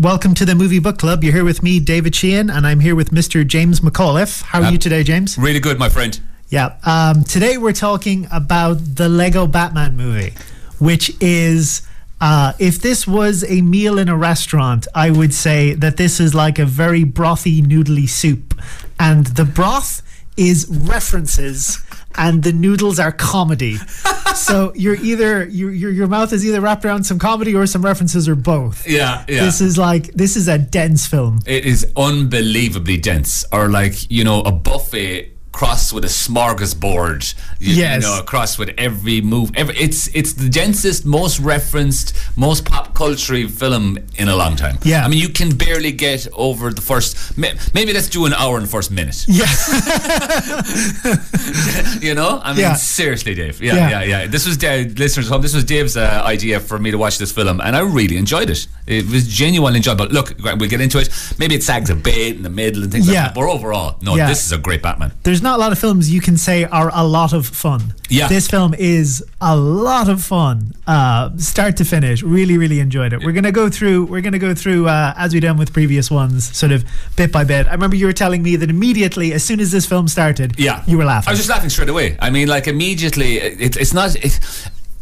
Welcome to the Movie Book Club. You're here with me, David Sheehan, and I'm here with Mr. James McAuliffe. How are you today, James? Really good, my friend. Yeah. Today we're talking about the Lego Batman movie, which is, if this was a meal in a restaurant, I would say that this is like a very brothy, noodly soup. And the broth is references and the noodles are comedy. So you're either your mouth is either wrapped around some comedy or some references or both. Yeah. This is a dense film. It is unbelievably dense, or like, you know, a buffet crossed with a smorgasbord. Yes. You know, across with every move. It's the densest, most referenced, most pop culture film in a long time. Yeah. I mean, you can barely get over the first. Maybe let's do an hour and the first minute. Yeah. You know, I mean, Yeah. seriously, Dave. Yeah. This was listeners at home. This was Dave's idea for me to watch this film, and I really enjoyed it. It was genuinely enjoyable. Look, we'll get into it. Maybe it sags a bit in the middle and things like that. But overall, no, this is a great Batman. There's not a lot of films you can say are a lot of fun. Yeah. This film is a lot of fun, start to finish. Really, really enjoyed it. We're gonna go through as we done with previous ones, sort of bit by bit. I remember you were telling me that immediately, as soon as this film started, you were laughing. I was just laughing straight away. I mean, like, immediately,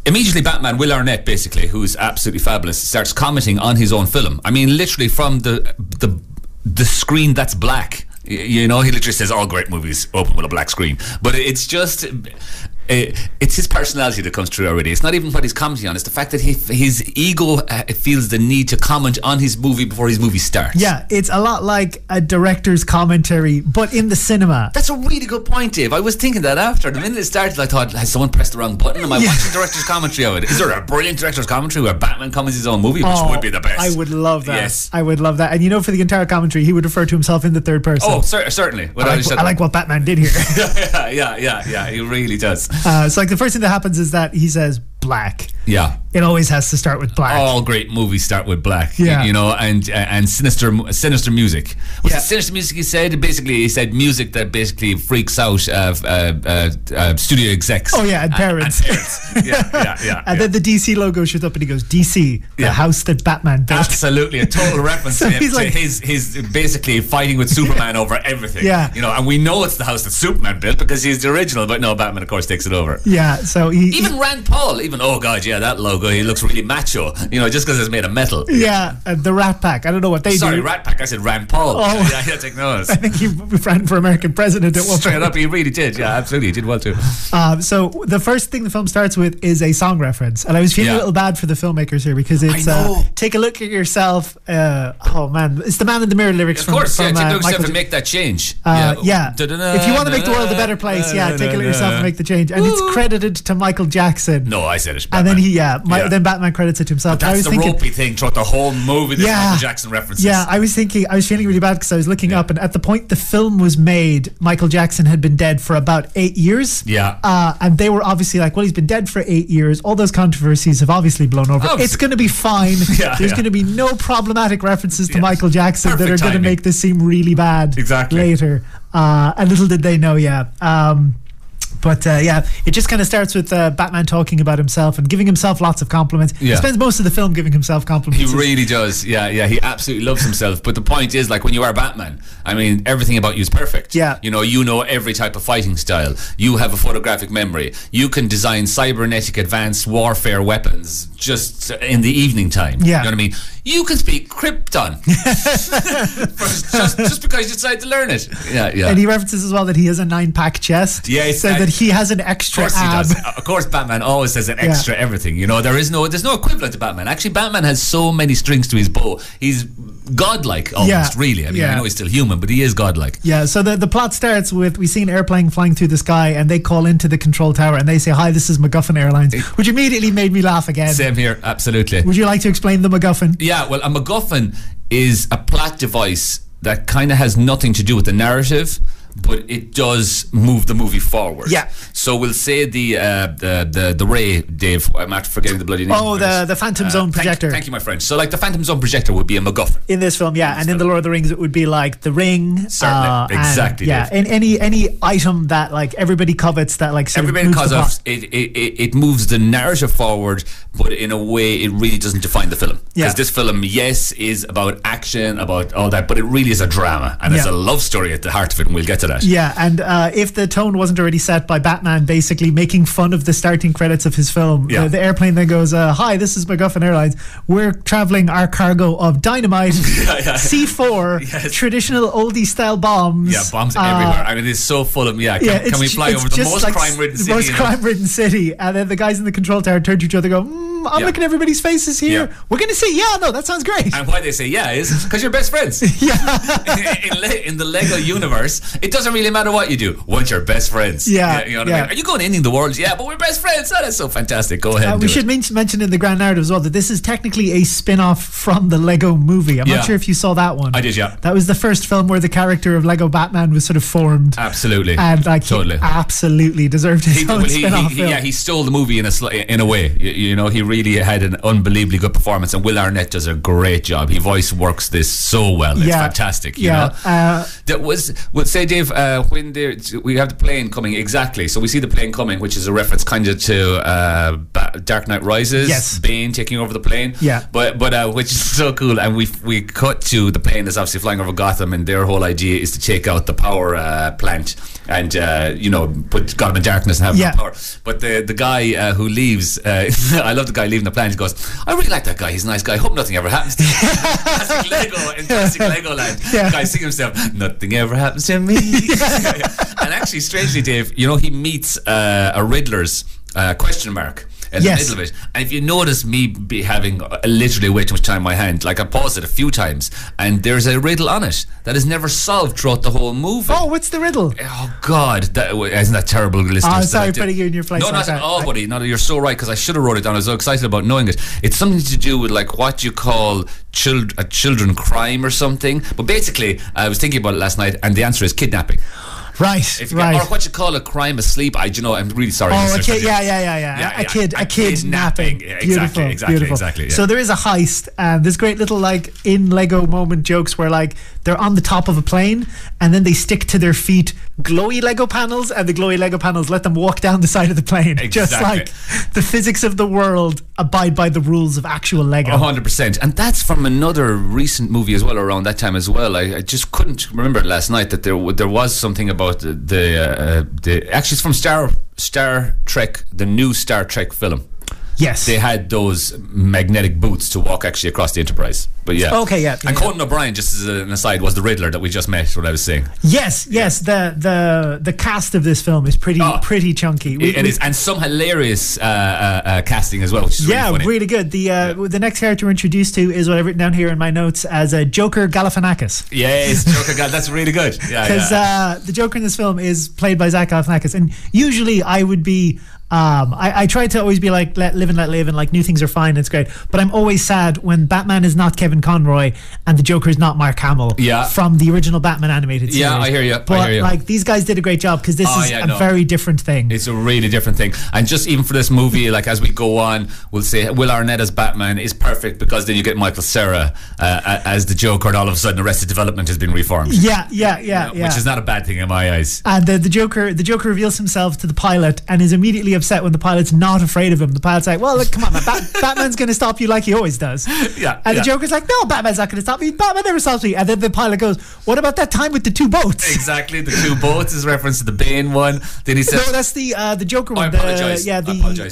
immediately Batman, Will Arnett, basically, who's absolutely fabulous, starts commenting on his own film. I mean, literally from the screen that's black. You know, he literally says all great movies open with a black screen. But it's just... it's his personality that comes through already. It's not even what he's commenting on. It's the fact that his ego feels the need to comment on his movie before his movie starts. Yeah, it's a lot like a director's commentary, but in the cinema. That's a really good point, Dave. I was thinking that after. The minute it started, I thought, has someone pressed the wrong button? Am I watching director's commentary of it? Is there a brilliant director's commentary where Batman comments his own movie, which would be the best? I would love that. Yes. I would love that. And you know, for the entire commentary, he would refer to himself in the third person. Oh, certainly. I like what Batman did here. Yeah, he really does. So like the first thing that happens is that he says black. Yeah. It always has to start with black. All great movies start with black. Yeah. You know, and sinister music. Was it sinister music he said? Basically, he said music that basically freaks out studio execs. Oh yeah, and parents. Yeah. And then the DC logo shows up and he goes, DC, the house that Batman built. Absolutely, a total reference to him. He's like, he's basically fighting with Superman over everything. Yeah. You know, and we know it's the house that Superman built because he's the original, but no, Batman of course takes it over. Yeah, so even Rand Paul, oh god, yeah, that logo, he looks really macho, you know, just because it's made of metal. Yeah, the Rat Pack, I don't know what they do. Sorry, Rat Pack, I said Rand Paul. Oh. Yeah, take notice. I think he ran for American president at one point. Straight up, he really did. Yeah, absolutely, he did well too. So the first thing the film starts with is a song reference, and I was feeling a little bad for the filmmakers here because it's take a look at yourself. Oh man, it's the Man in the Mirror lyrics. Of course, from take a look at Michael yourself and make that change. Yeah. If you want to make the world a better place, take a look at yourself and make the change. And it's credited to Michael Jackson. No, I said it. Batman. And then then Batman credits it to himself. But that's the ropey thing throughout the whole movie. The Michael Jackson references. Yeah, I was feeling really bad because I was looking up, and at the point the film was made, Michael Jackson had been dead for about 8 years. Yeah. And they were obviously like, well, he's been dead for 8 years. All those controversies have obviously blown over. It's going to be fine. There's going to be no problematic references to Michael Jackson that are going to make this seem really bad later. And little did they know, But it just kind of starts with Batman talking about himself and giving himself lots of compliments. He spends most of the film giving himself compliments. He really does. Yeah, he absolutely loves himself. But the point is, like, when you are Batman, I mean, everything about you is perfect. Yeah. You know every type of fighting style. You have a photographic memory. You can design cybernetic advanced warfare weapons just in the evening time. Yeah. You know what I mean? You can speak Krypton just because you decided to learn it. Yeah. And he references as well that he has a 9-pack chest. Yeah, so that he has an extra ab. Of course ab. he does. Of course, Batman always says an extra everything. You know, there's no equivalent to Batman. Actually, Batman has so many strings to his bow. He's godlike almost, really. I mean, I know he's still human, but he is godlike. Yeah, so the plot starts with, we see an airplane flying through the sky and they call into the control tower and they say, hi, this is MacGuffin Airlines, which immediately made me laugh again. Same here, absolutely. Would you like to explain the MacGuffin? Yeah, well, a MacGuffin is a plot device that kind of has nothing to do with the narrative, but it does move the movie forward. Yeah. So we'll say the Ray, Dave. I'm after forgetting the bloody name. Oh, the Phantom Zone projector. Thank you, my friend. So like the Phantom Zone projector would be a MacGuffin in this film, yeah, and in the Lord of the Rings, it would be like the ring. Certainly, exactly. Yeah, and any item that like everybody covets that like sort everybody of moves the plot. it moves the narrative forward, but in a way it really doesn't define the film. Because this film, yes, is about action, about all that, but it really is a drama, and there's a love story at the heart of it, and we'll get to that. Yeah, and if the tone wasn't already set by Batman basically making fun of the starting credits of his film, the airplane then goes, "Hi, this is MacGuffin Airlines. We're traveling our cargo of dynamite, C4, traditional oldie style bombs." Yeah, bombs everywhere, and it is so full of Can we fly over the most crime-ridden city? Most crime-ridden city, and then the guys in the control tower turn to each other, and go, "I'm looking at everybody's faces here. Yeah. We're going to say, no, that sounds great." And why they say is because you're best friends. in the Lego universe, it doesn't really matter what you do once you're best friends. You know what I mean? Are you going to ending the world? Yeah, but we're best friends. Oh, that's so fantastic. Go ahead. We should mention in the grand narrative as well that this is technically a spin-off from the Lego movie. I'm not sure if you saw that one. I did, yeah. That was the first film where the character of Lego Batman was sort of formed. Absolutely. And he absolutely deserved his own spin-off film. Yeah, he stole the movie in a way. You know, he really had an unbelievably good performance, and Will Arnett does a great job. He voice works this so well. It's fantastic. You know, that was. We'll say, Dave, when we have the plane coming. Exactly. So we see the plane coming, which is a reference kind of to Dark Knight Rises. Yes. Bane taking over the plane. Yeah. But which is so cool. And we cut to the plane is obviously flying over Gotham, and their whole idea is to take out the power plant and put Gotham in darkness and have no power. But the guy who leaves, I love the guy leaving the plane. He goes, "I really like that guy. He's a nice guy. Hope nothing ever happens to him." Classic Lego in classic Legoland. The guy singing himself, "Nothing ever happens to me." And actually, strangely, Dave, he meets a Riddler's question mark in the middle of it. And if you notice me having literally way too much time in my hand, like I paused it a few times, and there's a riddle on it that is never solved throughout the whole movie. Oh, what's the riddle? Oh God, isn't that terrible, listeners? Oh, sorry, putting you in your place. No, not at all, buddy. No, you're so right, because I should have wrote it down. I was so excited about knowing it. It's something to do with like what you call a children crime or something. But basically, I was thinking about it last night, and the answer is kidnapping. Right, or what you call a crime asleep. I'm really sorry. Oh, a kid, a kidnapping. Yeah, beautiful. Exactly. Yeah. So there is a heist, and there's great little like in Lego moment jokes where like they're on the top of a plane, and then they stick to their feet glowy Lego panels, and the glowy Lego panels let them walk down the side of the plane. Exactly. Just like the physics of the world abide by the rules of actual Lego. 100%. And that's from another recent movie as well, around that time as well. I just couldn't remember it last night that there was something about the actually it's from Star Trek, the new Star Trek film. Yes. They had those magnetic boots to walk actually across the Enterprise. But Okay, And Conan O'Brien, just as an aside, was the Riddler that we just met, what I was saying. Yes. The cast of this film is pretty chunky. It is, and some hilarious casting as well, which is really funny. Really good. The next character we're introduced to is what I've written down here in my notes as Joker Galifianakis. Yes, Joker that's really good. Because the Joker in this film is played by Zach Galifianakis, and usually I would be I try to always be like let live and like new things are fine, it's great, but I'm always sad when Batman is not Kevin Conroy and the Joker is not Mark Hamill from the original Batman animated series. I hear you. But like these guys did a great job, because this is a very different thing. It's a really different thing, and just even for this movie, like as we go on, we'll say Will Arnett as Batman is perfect, because then you get Michael Cera as the Joker, and all of a sudden Arrested Development has been reformed. Which is not a bad thing in my eyes. And the Joker reveals himself to the pilot and is immediately upset when the pilot's not afraid of him. The pilot's like, "Well, look, come on, man, Batman's going to stop you like he always does." And the Joker's like, "No, Batman's not going to stop me. Batman never stops me." And then the pilot goes, "What about that time with the two boats?" Exactly, the two boats is reference to the Bane one. Then he says, "No, that's the Joker one." I apologise.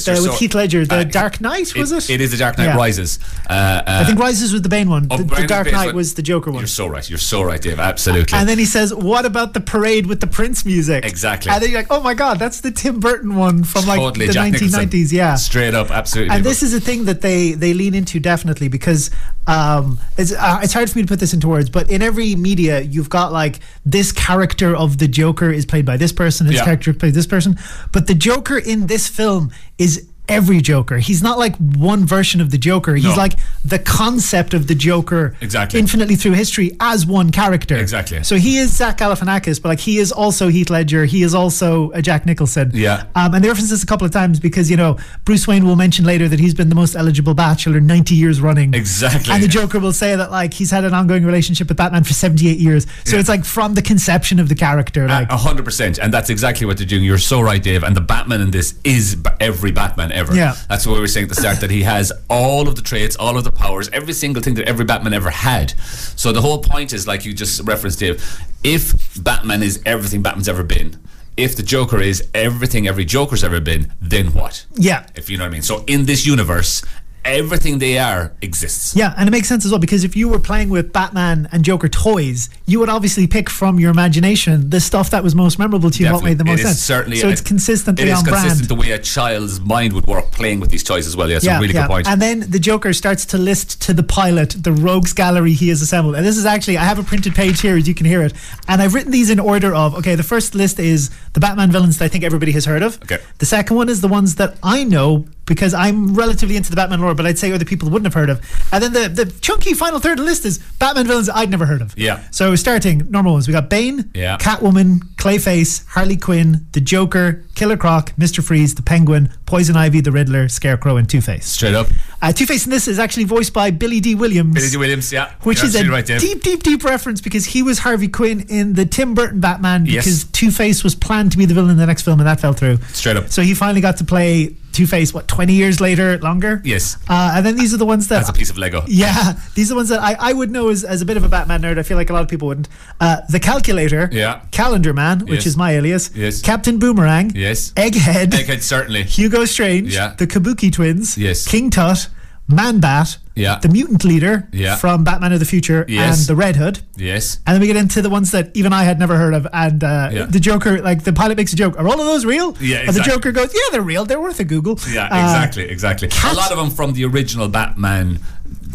With Heath Ledger, the Dark Knight, was it? It is the Dark Knight Rises. I think Rises was the Bane one. The Dark Knight was the Joker one. You're so right, Dave. Absolutely. And then he says, "What about the parade with the Prince music?" Exactly. And then you're like, "Oh my God, that's the Tim Burton one from like totally, the Jack 1990s." Nicholson. Straight up, absolutely. And this is a thing that they lean into definitely, because it's hard for me to put this into words, but in every media you've got like this character of the Joker is played by this person, his character is played by this person, but the Joker in this film is every Joker. He's not like one version of the Joker. He's No. like the concept of the Joker Exactly. infinitely through history as one character. Exactly. So he is Zach Galifianakis, but like he is also Heath Ledger. He is also Jack Nicholson. Yeah. And they reference this a couple of times because, you know, Bruce Wayne will mention later that he's been the most eligible bachelor 90 years running. Exactly. And the Joker will say that like he's had an ongoing relationship with Batman for 78 years. So Yeah. it's like from the conception of the character. Like 100%, and that's exactly what they're doing. You're so right, Dave. And the Batman in this is every Batman ever. Yeah. That's what we were saying at the start, that he has all of the traits, all of the powers, every single thing that every Batman ever had. So the whole point is, like you just referenced, Dave, if Batman is everything Batman's ever been, if the Joker is everything every Joker's ever been, then what? yeah. If you know what I mean. So in this universe, everything they are exists. Yeah, and it makes sense as well because if you were playing with Batman and Joker toys, you would obviously pick from your imagination the stuff that was most memorable to you, what made the most It is sense. certainly So it's consistently it is on consistent brand. the way a child's mind would work playing with these toys as well. Yeah, it's a really good point. And then the Joker starts to list to the pilot the rogues gallery he has assembled. And this is actually, I have a printed page here as you can hear it. And I've written these in order of, okay, the first list is the Batman villains that I think everybody has heard of. Okay. The second one is the ones that I know because I'm relatively into the Batman lore, but I'd say other people wouldn't have heard of. And then the chunky final third of the list is Batman villains I'd never heard of. Yeah. So starting normal ones, we got Bane, Yeah. Catwoman, Clayface, Harley Quinn, the Joker, Killer Croc, Mr. Freeze, the Penguin, Poison Ivy, the Riddler, Scarecrow, and Two-Face. Straight up. Two-Face in this is actually voiced by Billy D. Williams. Billy D. Williams, yeah. Which You're is a absolutely right, Dave. deep reference because he was Harvey Quinn in the Tim Burton Batman Yes. because Two-Face was planned to be the villain in the next film and that fell through. Straight up. So he finally got to play Two-Face, 20 years later, longer? Yes. And then these are the ones that... That's a piece of Lego. Yeah, these are the ones that I would know as a bit of a Batman nerd. I feel like a lot of people wouldn't. The Calculator, Yeah. Calendar Man, which Yes. is my alias, Yes. Captain Boomerang, Yes. Egghead, Egghead, certainly. Hugo Strange, Yeah. the Kabuki Twins, Yes. King Tut, Man-Bat, Yeah. the Mutant Leader Yeah. from Batman of the Future, Yes. and the Red Hood. Yes. And then we get into the ones that even I had never heard of. And the Joker, like the pilot makes a joke. Are all of those real? Yeah, And the exactly. Joker goes, yeah, they're real. They're worth a Google. Yeah, exactly. Cat- A lot of them from the original Batman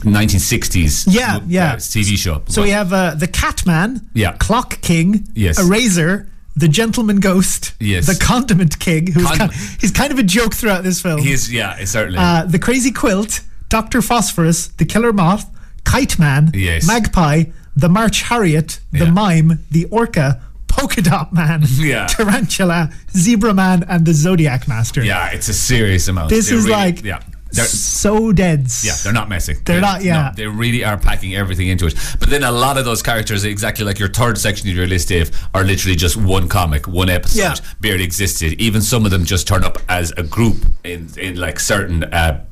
1960s TV show. So we have the Catman, Yeah. Clock King, Yes. Eraser, the Gentleman Ghost, Yes. the Condiment King, who's Condiment- he's kind of a joke throughout this film. Certainly. The Crazy Quilt, Dr. Phosphorus, the Killer Moth, Kite Man, Yes. Magpie, the March Harriet, the Yeah. Mime, the Orca, Polka Dot Man, Yeah. Tarantula, Zebra Man, and the Zodiac Master. Yeah, it's a serious amount. This They're is really- like yeah. They're, so dense. yeah, they're not messing. They're not, yeah. No, they really are packing everything into it. But then a lot of those characters, exactly like your third section of your list, Dave, are literally just one comic, one episode, Yeah. barely existed. Even some of them just turn up as a group in like certain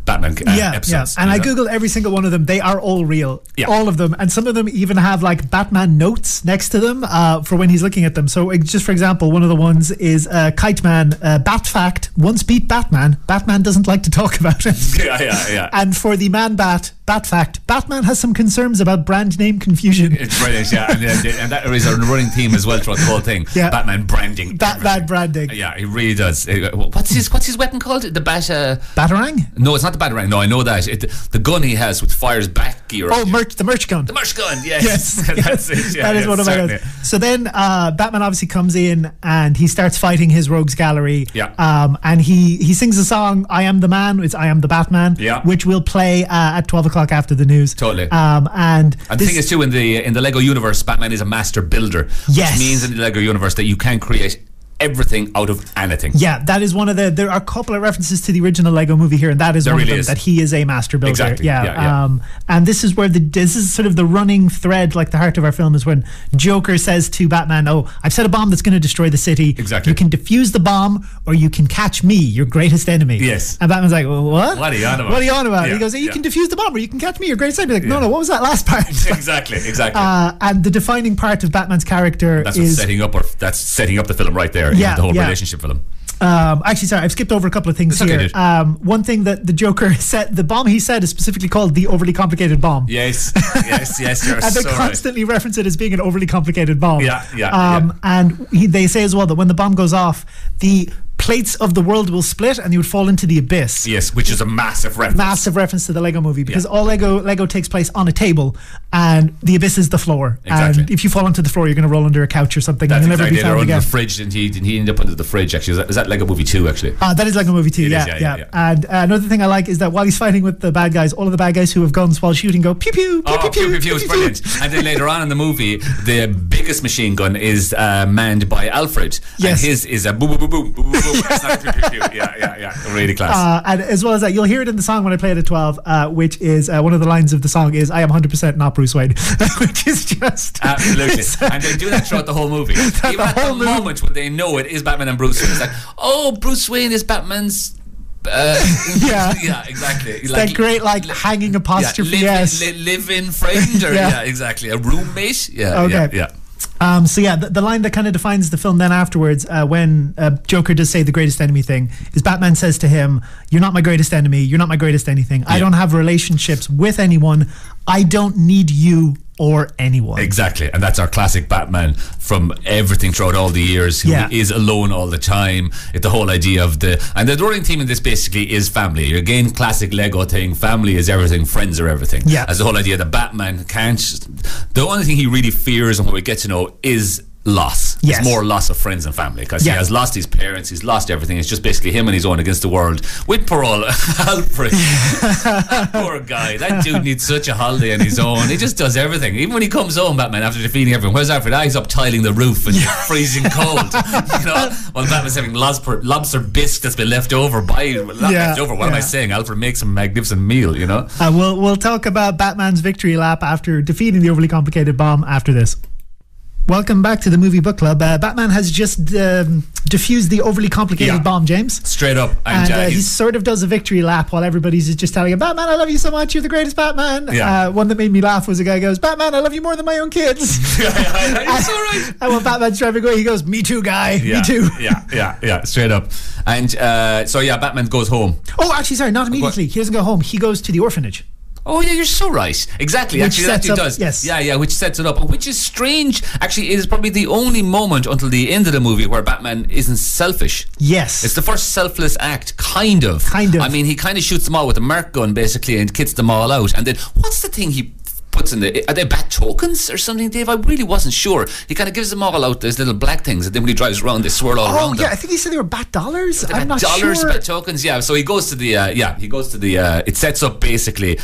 Batman episodes. And you I know? googled every single one of them. They are all real. Yeah. All of them. And some of them even have like Batman notes next to them for when he's looking at them. So just for example, one of the ones is Kite Man, Bat Fact, once beat Batman. Batman doesn't like to talk about it. Yeah. And for the Bat Fact, Batman has some concerns about brand name confusion. It's brilliant, yeah. And that is a running theme as well throughout the whole thing. Yeah. Batman branding. Batman branding. Yeah, he really does. What's his weapon called? The bat... Batarang? No, it's not the batarang. No, I know that. The gun he has which fires back gear. Oh, the merch gun. The merch gun, yes. Yes, That's it. Yeah, that is one of my certainly. guns. So then Batman obviously comes in and he starts fighting his rogues gallery. Yeah. And he sings a song, I Am the Man, it's I Am the Batman, Yeah. which will play at 12 o'clock after the news. Totally. And the thing is too, in the Lego universe, Batman is a master builder. Yes. Which means in the Lego universe that you can create everything out of anything. yeah, that is one of there are a couple of references to the original Lego movie here, and that is There one really of them, is. that he is a master builder. Exactly. Yeah. Yeah. And this is where this is sort of the running thread, like the heart of our film, is when Joker says to Batman, "Oh, I've set a bomb that's going to destroy the city. Exactly. You can defuse the bomb, or you can catch me, your greatest enemy." Yes. And Batman's like, well, "What? What are you on about?" What are you on about?" Yeah, He goes, "You yeah. can defuse the bomb, or you can catch me, your greatest enemy." Like, Yeah. no, what was that last part? Exactly. And the defining part of Batman's character That's what's is that's setting up the film right there. Yeah, the whole yeah. relationship film. actually, sorry, I've skipped over a couple of things It's okay, here. dude. One thing that the Joker said, the bomb he said is specifically called the overly complicated bomb. Yes. You're And they so right. constantly reference it as being an overly complicated bomb. Yeah. And they say as well that when the bomb goes off, the plates of the world will split and you would fall into the abyss. Yes, which is a massive reference. Massive reference to the Lego movie, because all Lego takes place on a table and the abyss is the floor. Exactly. And if you fall onto the floor, you're going to roll under a couch or something. That's and you'll never exactly. be They're found under again. the fridge, and he ended up under the fridge. Actually, is that Lego Movie 2? Actually, that is Lego Movie 2. It Yeah, is, yeah. yeah. And another thing I like is that while he's fighting with the bad guys, all of the bad guys who have guns while shooting go pew pew pew pew pew pew, it's brilliant. And then later on in the movie, the biggest machine gun is manned by Alfred. Yes. And his is a boom, boom, boom, boom, boom, boom. It's not pew, pew, pew. Yeah. Really class. And as well as that, you'll hear it in the song when I play it at 12, which is one of the lines of the song is "I am 100% not Bruce Wayne," which is just absolutely. And they do that throughout the whole movie. Even at the moment when they know it is Batman and Bruce Wayne, it's like, oh, Bruce Wayne is Batman's. Yeah, exactly. It's that great hanging apostrophe S. Live-in friend, or exactly, a roommate. Yeah. So the line that kind of defines the film then afterwards, when Joker does say the greatest enemy thing, is Batman says to him, "You're not my greatest enemy. You're not my greatest anything. I don't have relationships with anyone. I don't need you or anyone." Exactly. And that's our classic Batman from everything throughout all the years, who is alone all the time. It's the whole idea of the running theme in this basically is family. Again, classic Lego thing. Family is everything, friends are everything. Yeah. As the whole idea that Batman can't, the only thing he really fears and what we get to know is loss. Yes. It's more loss of friends and family, because he has lost his parents, he's lost everything. It's just basically him and his own against the world with poor old Alfred. That poor guy. That dude needs such a holiday on his own. He just does everything. Even when he comes home, Batman, after defeating everyone, where's Alfred? He's up tiling the roof and freezing cold. While Batman's having lobster bisque that's been left over by left over. What am I saying? Alfred makes a magnificent meal, We'll talk about Batman's victory lap after defeating the overly complicated bomb after this. Welcome back to the Movie Book Club. Batman has just diffused the overly complicated bomb, James. Straight up. And he sort of does a victory lap while everybody's just telling him, "Batman, I love you so much. You're the greatest Batman." One that made me laugh was a guy goes, "Batman, I love you more than my own kids." You're so right. And when Batman's driving away, he goes, "Me too, guy. Me too." Yeah. Straight up. And Batman goes home. Oh, actually, sorry, not immediately. He doesn't go home. He goes to the orphanage. Oh yeah, you're so right. Exactly. Which actually, that does. Yes. Yeah. Which sets it up, which is strange. Actually, it is probably the only moment until the end of the movie where Batman isn't selfish. Yes. It's the first selfless act, kind of. I mean, he kind of shoots them all with a Merc gun, basically, and kits them all out. And then, what's the thing he puts in are they bat tokens or something, Dave? I really wasn't sure. He kind of gives them all out, those little black things, and then when he drives around, they swirl all around them. I think he said they were bat dollars. I'm not dollars, sure. Bat tokens, so he goes to the it sets up basically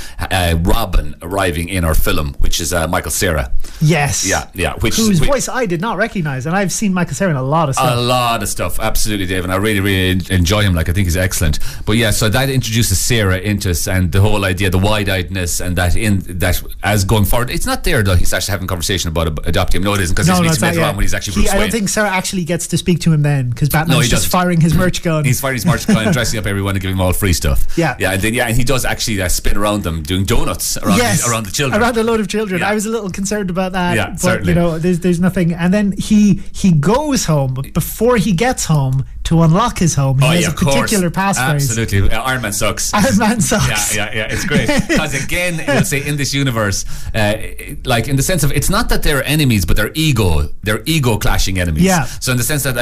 Robin arriving in our film, which is Michael Cera. Yes. Yeah. Whose voice I did not recognize, and I've seen Michael Cera in a lot of stuff. Absolutely, Dave, and I really, really enjoy him. I think he's excellent. But so that introduces Cera into us, and the whole idea, the wide-eyedness, and that as going forward, it's not there though. He starts having a conversation about adopting him. No, it isn't, because he's later on when he's actually Bruce Wayne. I don't think Cera actually gets to speak to him then, because Batman's just firing his merch gun. He's firing his merch gun and dressing up everyone and giving them all free stuff. And he does actually spin around them doing donuts around the children, around a load of children. I was a little concerned about that, but certainly. There's nothing. And then he goes home, but before he gets home, to unlock his home, he has a particular passphrase. Absolutely. Iron Man sucks. Iron Man sucks. Yeah. It's great. Because again, you'll say in this universe, in the sense of, it's not that they're enemies, but they're ego clashing enemies. Yeah. So in the sense that,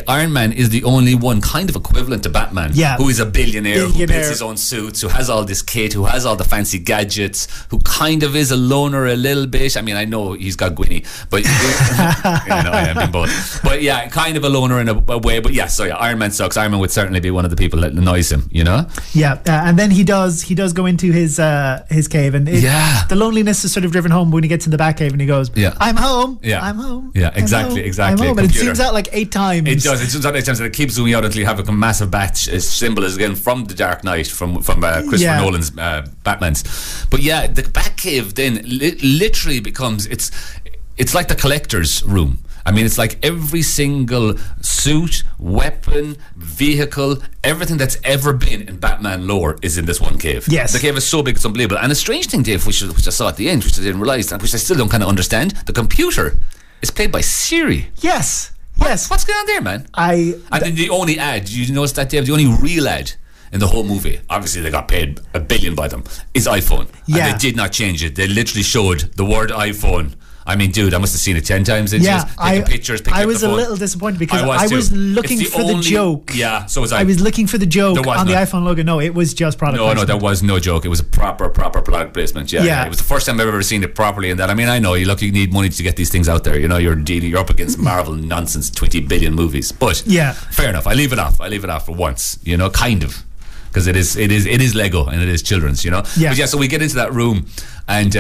Iron Man is the only one kind of equivalent to Batman, who is a billionaire, who builds his own suits, who has all this kit, who has all the fancy gadgets, who kind of is a loner a little bit. I know he's got Gwynny, but I am both. But kind of a loner in a way. But so Iron Man sucks. Iron Man would certainly be one of the people that annoys him, and then he does go into his cave, and the loneliness is sort of driven home when he gets in the Batcave, and he goes, "I'm home. I'm home. Exactly. I'm home." And it zooms out like 8 times. It does. It zooms out 8 times, and it keeps zooming out until you have a massive bat symbol, is again from The Dark Knight, from Christopher Nolan's Batman's. But the Batcave then literally becomes it's like the collector's room. It's like every single suit, weapon, vehicle, everything that's ever been in Batman lore is in this one cave. Yes. The cave is so big, it's unbelievable. And a strange thing, Dave, which I saw at the end, which I didn't realise, and which I still don't kind of understand, the computer is played by Siri. Yes. What's going on there, man? And then the only ad, you notice that, Dave, the only real ad in the whole movie, obviously they got paid $1 billion by them, is iPhone. And they did not change it. They literally showed the word iPhone I mean, dude, I must have seen it 10 times. Taking pictures, picking I up was the a phone. little disappointed because I was looking for the joke. Yeah, so was I. I was looking for the joke on the iPhone logo. No, it was just product placement. No, there was no joke. It was a proper product placement. Yeah. It was the first time I've ever seen it properly. And that, I mean, I know you need money to get these things out there. You know, you're up against Marvel nonsense, 20 billion movies. But yeah, fair enough. I leave it off for once. You know, kind of. Because it is Lego and it is children's, you know. Yeah. But yeah, so we get into that room, and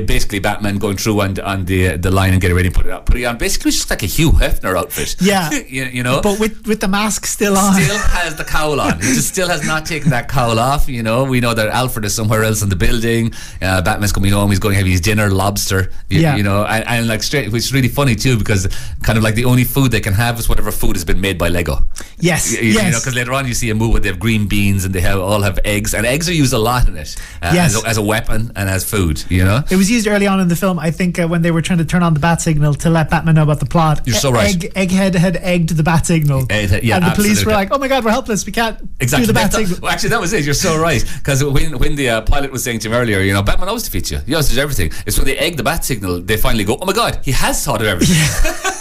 basically Batman going through on the line and getting ready to put it on. Basically, it's just like a Hugh Hefner outfit. Yeah, you know, but with the mask still on. Still has the cowl on. He just still has not taken that cowl off. You know, we know that Alfred is somewhere else in the building. Batman's coming home. He's going to have his dinner, lobster. You know, and like straight, which is really funny too, because kind of like the only food they can have is whatever food has been made by Lego. Yes, you know, because later on you see a movie where they have green beans and they all have eggs, and eggs are used a lot in it as a weapon and as food. You know, it was used early on in the film. I think when they were trying to turn on the bat signal to let Batman know about the plot. You're so right. Egghead had egged the bat signal, and the police were like, "Oh my God, we're helpless. We can't do the bat signal." Well, actually, that was it. You're so right, because when the pilot was saying to him earlier, you know, Batman always defeats you. He always does everything. It's when they egg the bat signal, they finally go, "Oh my God, he has thought of everything." Yeah.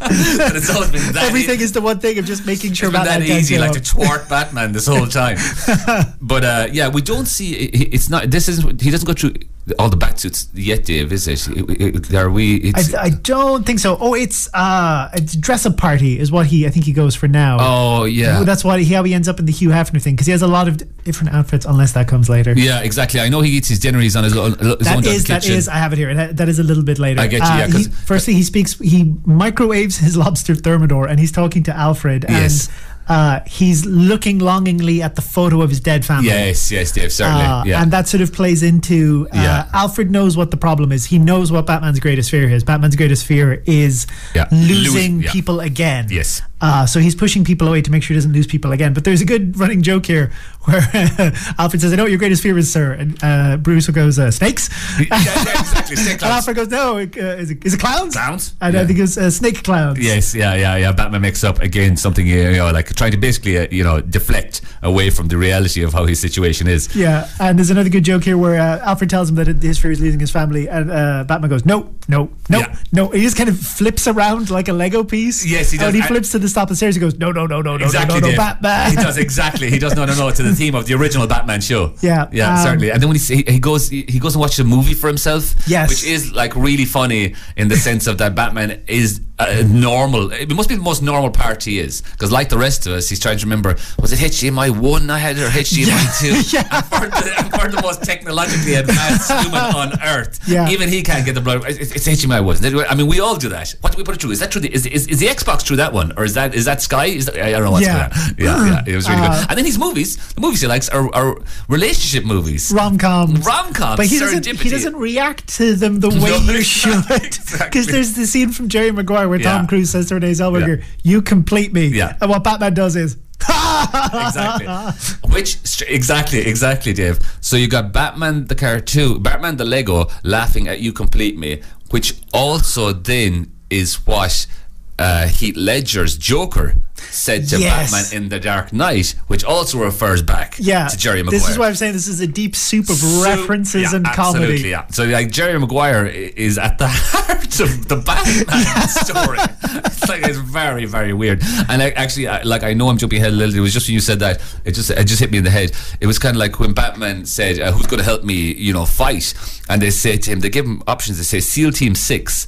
But it's always been that everything is the one thing of just making sure Batman that easy, like to thwart Batman this whole time. But we don't see it's not. This isn't. He doesn't go through all the Batsuits yet, Dave. Is it? Are we? I don't think so. Oh, it's dress up party is what I think he goes for now. Oh yeah, that's how he ends up in the Hugh Hefner thing, because he has a lot of different outfits, unless that comes later. Yeah, exactly. I know he eats his dinner. He's on his own. That is. I have it here. That is a little bit later. I get you. Yeah. Firstly, he microwaves his lobster thermidor, and he's talking to Alfred. Yes. And he's looking longingly at the photo of his dead family. Yes, Dave, certainly. And that sort of plays into Alfred knows what the problem is. He knows what Batman's greatest fear is. Batman's greatest fear is losing people again. Yes. So he's pushing people away to make sure he doesn't lose people again. But there's a good running joke here where Alfred says, "I know what your greatest fear is, sir." And Bruce goes, "Snakes?" Exactly. Snake clowns. And Alfred goes, "No, is it clowns?" Clowns? And I think it's snake clowns. Yes, yeah. Batman makes up again something, like trying to basically, deflect away from the reality of how his situation is. Yeah, and there's another good joke here where Alfred tells him that his fear is losing his family, and Batman goes, no. He just kind of flips around like a Lego piece. Yes, he does. And he flips to the top of the stairs. He goes, no, exactly, no, Batman. He does, exactly. He does no to the theme of the original Batman show. Yeah, certainly. And then when he goes and watches a movie for himself. Yes, which is like really funny in the sense of that Batman is normal. It must be the most normal part he is, because like the rest of us, he's trying to remember, was it HDMI 1 I had or HDMI 2? Yeah. And for the most technologically advanced human on earth, even he can't get the blood. It's HDMI 1. I mean, we all do that. What do we put it through? Is that through is the Xbox through that one, or is that Sky? I don't know what's going on. Yeah, it was really good. And then his movies, the movies he likes are relationship movies, rom-coms. But he doesn't react to them the way you should, because there's the scene from Jerry Maguire where Tom Cruise says to Renee Zellweger, "You complete me," and what Batman does is exactly, Dave. So you got Batman the cartoon, Batman the Lego laughing at "You complete me," which also then is what Heath Ledger's Joker said to Batman in The Dark Knight, which also refers back to Jerry Maguire. This is why I'm saying this is a deep soup of references and comedy. Yeah. So like Jerry Maguire is at the heart of the Batman story. It's very, very weird. And I know I'm jumping ahead a little. It was just when you said that, it just hit me in the head. It was kind of like when Batman said, "Who's going to help me, fight?" And they say to him, they give him options. They say SEAL Team 6,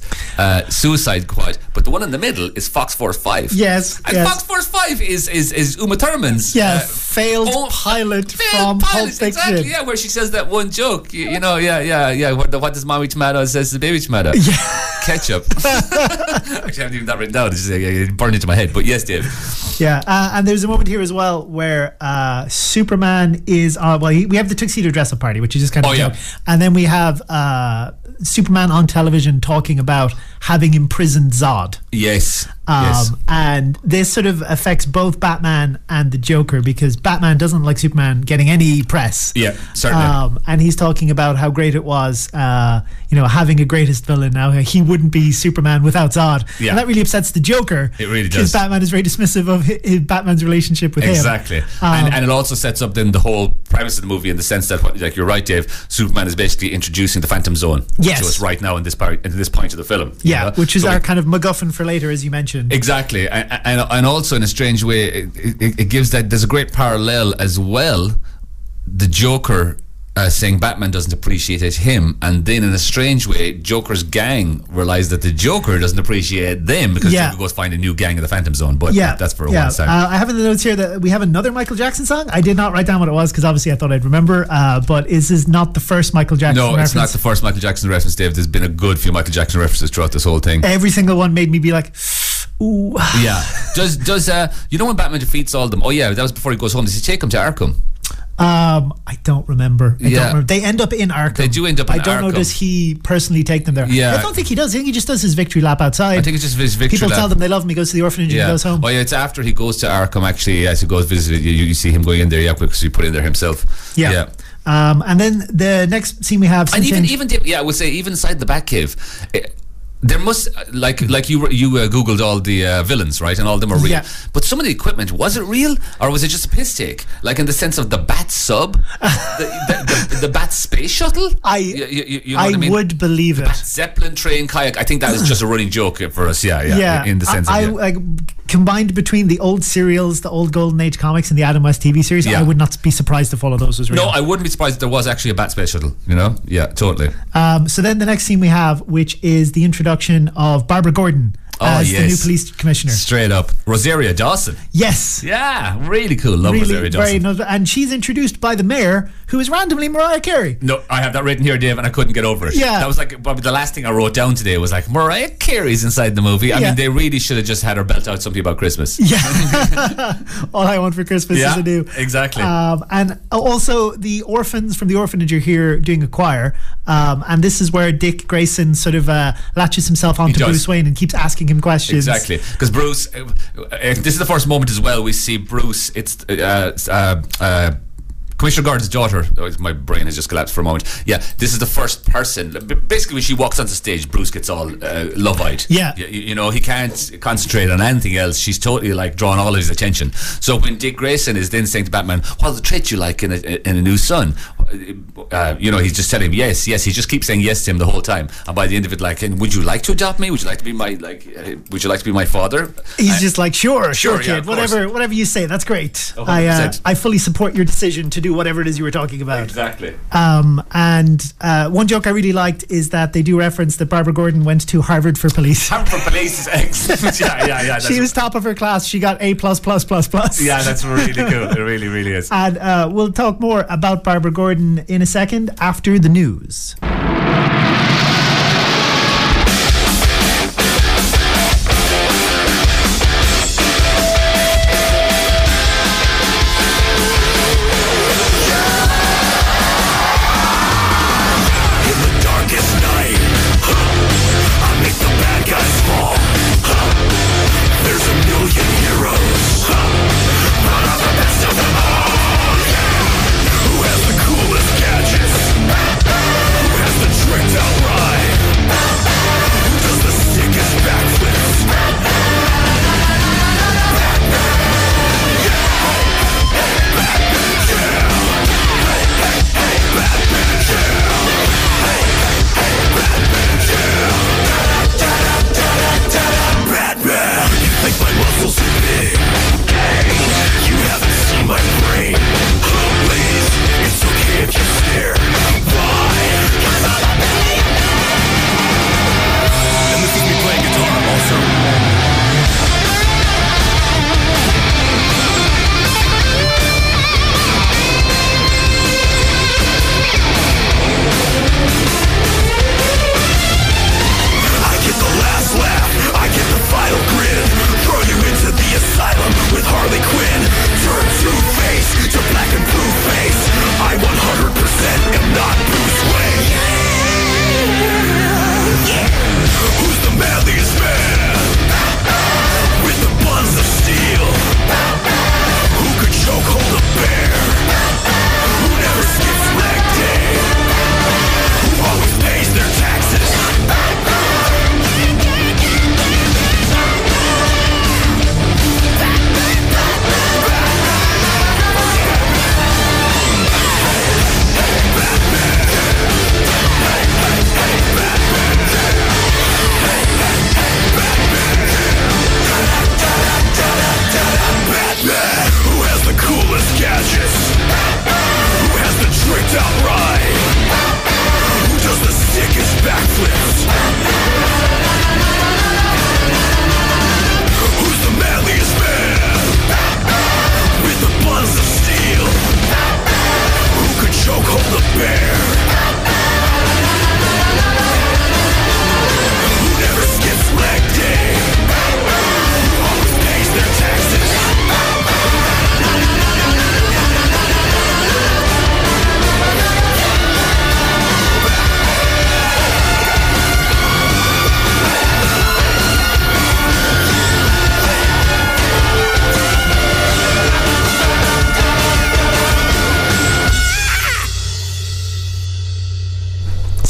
Suicide Squad, but the one in the middle is Fox Force 5. Yes. Fox Force 5 is Uma Thurman's failed pilot from Pulp Fiction. Exactly, where she says that one joke. What does mommy tomato says to baby tomato? Ketchup. Actually, I haven't even that written down. It burned into my head. But yes, Dave. Yeah, and there's a moment here as well where Superman is we have the tuxedo dress-up party, which is just kind of a joke, and then we have Superman on television talking about having imprisoned Zod. Yes. Yes. And this sort of affects both Batman and the Joker, because Batman doesn't like Superman getting any press. Yeah, certainly. And he's talking about how great it was, having a greatest villain. Now he wouldn't be Superman without Zod. Yeah. And that really upsets the Joker. It really does. Because Batman is very dismissive of Batman's relationship with him. Exactly. And it also sets up then the whole premise of the movie, in the sense that, like you're right, Dave, Superman is basically introducing the Phantom Zone to us right now in this point of the film. Yeah, which is our kind of MacGuffin for later, as you mentioned. Exactly. And also, in a strange way, it gives that there's a great parallel as well. The Joker saying Batman doesn't appreciate him, and then in a strange way, Joker's gang realize that the Joker doesn't appreciate them, because Joker goes find a new gang in the Phantom Zone. But that's for one side. I have in the notes here that we have another Michael Jackson song. I did not write down what it was, because obviously I thought I'd remember. But is this not the first Michael Jackson reference? No, it's not the first Michael Jackson reference, Dave. There's been a good few Michael Jackson references throughout this whole thing. Every single one made me be like, ooh. Yeah. Does when Batman defeats all of them? Oh yeah, that was before he goes home. Does he take him to Arkham? I don't remember. I don't remember. They end up in Arkham. They do end up in Arkham. I don't know, does he personally take them there? Yeah. I don't think he does. I think he just does his victory lap outside. I think it's just his victory People lap. tell them they love him. He goes to the orphanage and he goes home. Oh yeah, it's after he goes to Arkham, actually, as he goes visit. You see him going in there, because he put in there himself. Yeah. And then the next scene we have, and even I would say, even inside the Batcave, there must, like you googled all the villains, right, and all of them are real. Yeah. But some of the equipment, was it real, or was it just a piss take? Like in the sense of the Bat sub, the Bat space shuttle. You know what I mean? Would believe it. Bat Zeppelin train kayak. I think that is just a running joke for us. Yeah. In the sense combined between the old serials, the old Golden Age comics, and the Adam West TV series, I would not be surprised if all of those was real. No, I wouldn't be surprised if there was actually a Bat space shuttle. Yeah, totally. So then the next scene we have, which is the introduction of Barbara Gordon as the new police commissioner. Straight up. Rosario Dawson. Yes. Yeah, really cool. Love Rosario Dawson. And she's introduced by the mayor, who is randomly Mariah Carey. No, I have that written here, Dave, and I couldn't get over it. Yeah. That was like probably the last thing I wrote down today was like, Mariah Carey's inside the movie. I mean, they really should have just had her belt out something about Christmas. Yeah. All I want for Christmas is a new. Exactly. And also the orphans from the orphanage are here doing a choir. And this is where Dick Grayson sort of latches himself onto Bruce Wayne and keeps asking him questions. Exactly, because Bruce, this is the first moment as well we see Bruce. It's Commissioner Gordon's daughter. My brain has just collapsed for a moment. Yeah, this is the first person. Basically, when she walks onto stage, Bruce gets all love-eyed. Yeah, he can't concentrate on anything else. She's totally like drawing all of his attention. So when Dick Grayson is then saying to Batman, "What are the traits you like in a new son?" He's just telling him yes. He just keeps saying yes to him the whole time. And by the end of it, like, "And would you like to adopt me? Would you like to be my would you like to be my father?" He's just like, sure, kid. Whatever you say, that's great. I fully support your decision to do whatever it is you were talking about. Exactly. And one joke I really liked is that they do reference that Barbara Gordon went to Harvard for police. Harvard for police is excellent. Yeah. She was top of her class. She got A++++. Yeah, that's really cool. It really, really is. And we'll talk more about Barbara Gordon in a second after the news. Who has the coolest gadgets? Who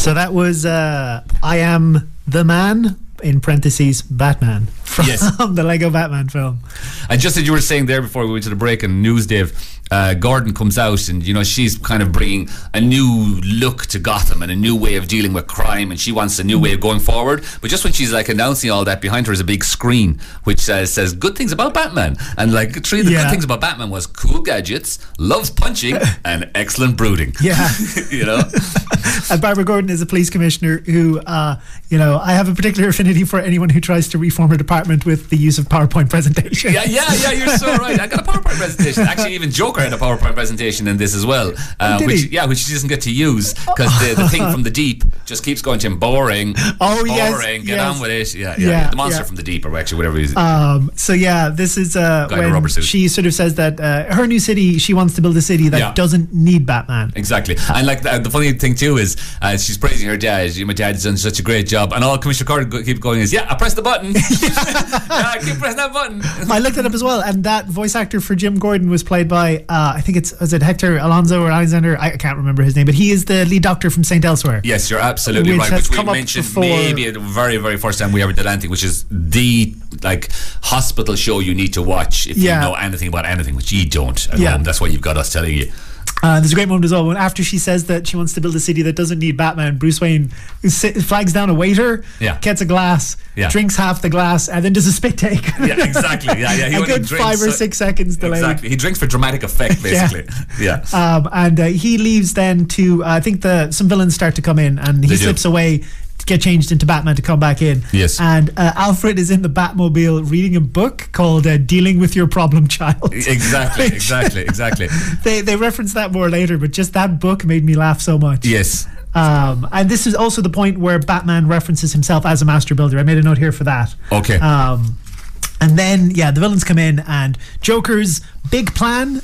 So that was I Am the Man, in parentheses, Batman, from the Lego Batman film. And just as you were saying there before we went to the break and news, Dave, Gordon comes out and, you know, she's kind of bringing a new look to Gotham and a new way of dealing with crime, and she wants a new way of going forward. But just when she's like announcing all that, behind her is a big screen which says good things about Batman, and like three of the good things about Batman was cool gadgets, loves punching, and excellent brooding. Yeah. You know. And Barbara Gordon is a police commissioner who, you know, I have a particular affinity for anyone who tries to reform a department with the use of PowerPoint presentation. Yeah, you're so right. I got a PowerPoint presentation. Actually, even Joker had a PowerPoint presentation in this as well, which she doesn't get to use because the thing from the deep just keeps going to him. Boring. Oh, boring. Get on with it. Yeah. The monster from the deep, or actually whatever it is. So yeah, this is when she sort of says that her new city, she wants to build a city that doesn't need Batman. Exactly. And like the funny thing too is she's praising her dad. My dad's done such a great job, and all Commissioner Carter keep going is, I press the button. I keep pressing that button. I looked it up as well, and that voice actor for Jim Gordon was played by I think was it Hector Alonso or Alexander? I can't remember his name, but he is the lead doctor from St. Elsewhere. Yes, you're absolutely right. Which we mentioned maybe the very, very first time we ever did anything, which is the like hospital show you need to watch if you know anything about anything, which you don't at home. That's why you've got us telling you. There's a great moment as well when after she says that she wants to build a city that doesn't need Batman, Bruce Wayne flags down a waiter, gets a glass, drinks half the glass, and then does a spit take. Yeah, exactly. Yeah. He a good 5 or 6 seconds delayed. Exactly. He drinks for dramatic effect, basically. And he leaves then to I think some villains start to come in, and he slips away to get changed into Batman to come back in. Yes. And Alfred is in the Batmobile reading a book called Dealing with Your Problem Child. Exactly. They reference that more later, but just that book made me laugh so much. Yes. And this is also the point where Batman references himself as a master builder. I made a note here for that. Okay. And then, the villains come in, and Joker's big plan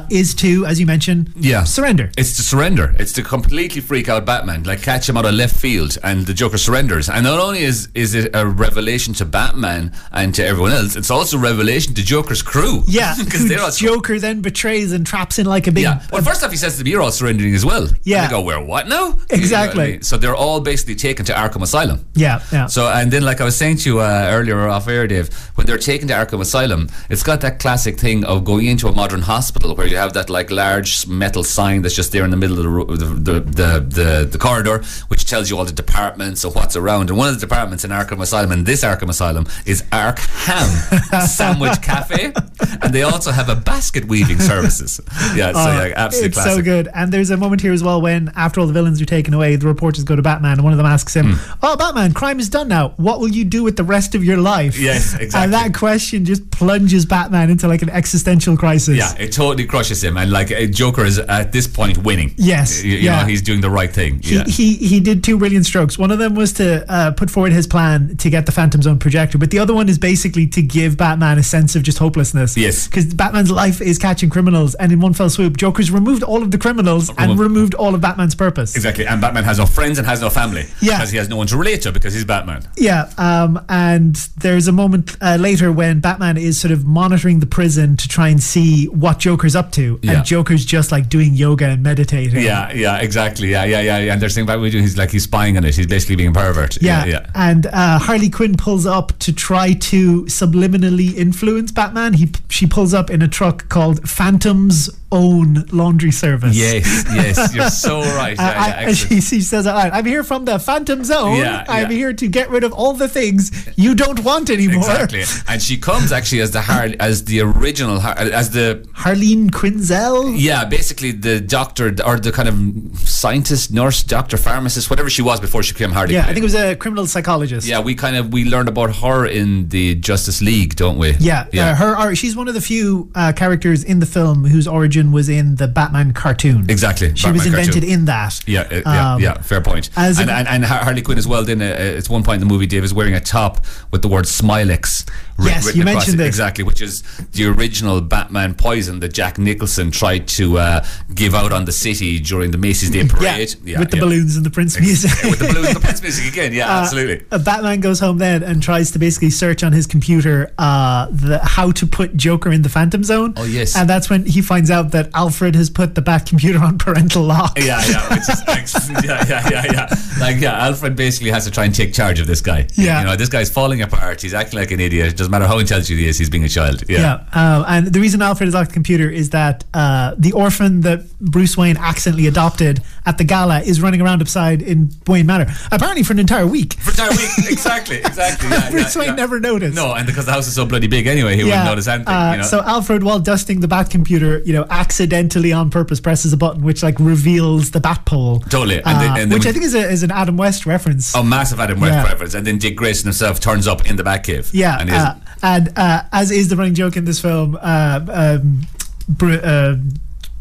is to, as you mentioned, surrender. It's to surrender. It's to completely freak out Batman, like catch him out of left field, and the Joker surrenders. And not only is it a revelation to Batman and to everyone else, it's also a revelation to Joker's crew. Yeah, because Joker then betrays and traps in like a big... Yeah, well, first off, he says to them, you're all surrendering as well. Yeah. And they go, we're what now? Exactly. You know what I mean? So they're all basically taken to Arkham Asylum. Yeah. So, and then like I was saying to you earlier off air, Dave, when they're taken to Arkham Asylum, it's got that classic thing of going into a modern hospital where you have that like large metal sign that's just there in the middle of the corridor, which tells you all the departments of what's around. And one of the departments in Arkham Asylum, in this Arkham Asylum, is Arkham Sandwich Cafe, and they also have a basket weaving services. Absolutely it's classic. So good. And there's a moment here as well when after all the villains are taken away, the reporters go to Batman, and one of them asks him, "Oh, Batman, crime is done now. What will you do with the rest of your life?" Yes, exactly. And that question just plunges Batman into like an existential crisis. Yeah, it totally crushes him, and like Joker is at this point winning. Yes, you know, he's doing the right thing. He did 2 brilliant strokes. One of them was to put forward his plan to get the Phantom Zone projector, but the other one is basically to give Batman a sense of just hopelessness. Yes, because Batman's life is catching criminals, and in one fell swoop, Joker's removed all of the criminals and removed all of Batman's purpose. Exactly, and Batman has no friends and has no family. Yeah, because he has no one to relate to because he's Batman. Yeah, and there's a moment later when Batman is sort of monitoring the prison to try and see what Joker's up to, and Joker's just like doing yoga and meditating. Yeah, exactly. Yeah. And there's things about he's spying on it. He's basically being a pervert. Yeah. And Harley Quinn pulls up to try to subliminally influence Batman. She pulls up in a truck called Phantom's Own Laundry Service. Yes, you're so right. And she says, "I'm here from the Phantom Zone. I'm here to get rid of all the things you don't want anymore." Exactly. And she comes actually as the original Harleen Quinzel. Yeah, basically the doctor or the kind of scientist, nurse, doctor, pharmacist, whatever she was before she became Harley Quinn. I think it was a criminal psychologist. Yeah, we learned about her in the Justice League, don't we? Yeah. She's one of the few characters in the film whose origin was in the Batman cartoon. Exactly. She was invented in that. Yeah, fair point. And Harley Quinn as well, then it's one point in the movie, Dave is wearing a top with the word Smilex written you mentioned this. Exactly, which is the original Batman poison that Jack Nicholson tried to give out on the city during the Macy's Day Parade. With the balloons and the Prince music. With the balloons and the Prince music again, absolutely. Batman goes home then and tries to basically search on his computer how to put Joker in the Phantom Zone. Oh, yes. And that's when he finds out love that Alfred has put the Bat computer on parental lock. Which is excellent. Like, Alfred basically has to try and take charge of this guy. Yeah. You know, this guy's falling apart. He's acting like an idiot. It doesn't matter how intelligent he is, he's being a child. And the reason Alfred is locked the computer is that the orphan that Bruce Wayne accidentally adopted at the gala is running around upside in Wayne Manor. Apparently for an entire week. Exactly. Bruce Wayne never noticed. No, and because the house is so bloody big anyway, he wouldn't notice anything. You know? So Alfred, while dusting the Bat computer, accidentally on purpose presses a button which like reveals the Bat pole. Totally. Which I think is an Adam West reference. Oh, massive Adam West reference. And then Dick Grayson himself turns up in the Batcave. Yeah. And as is the running joke in this film,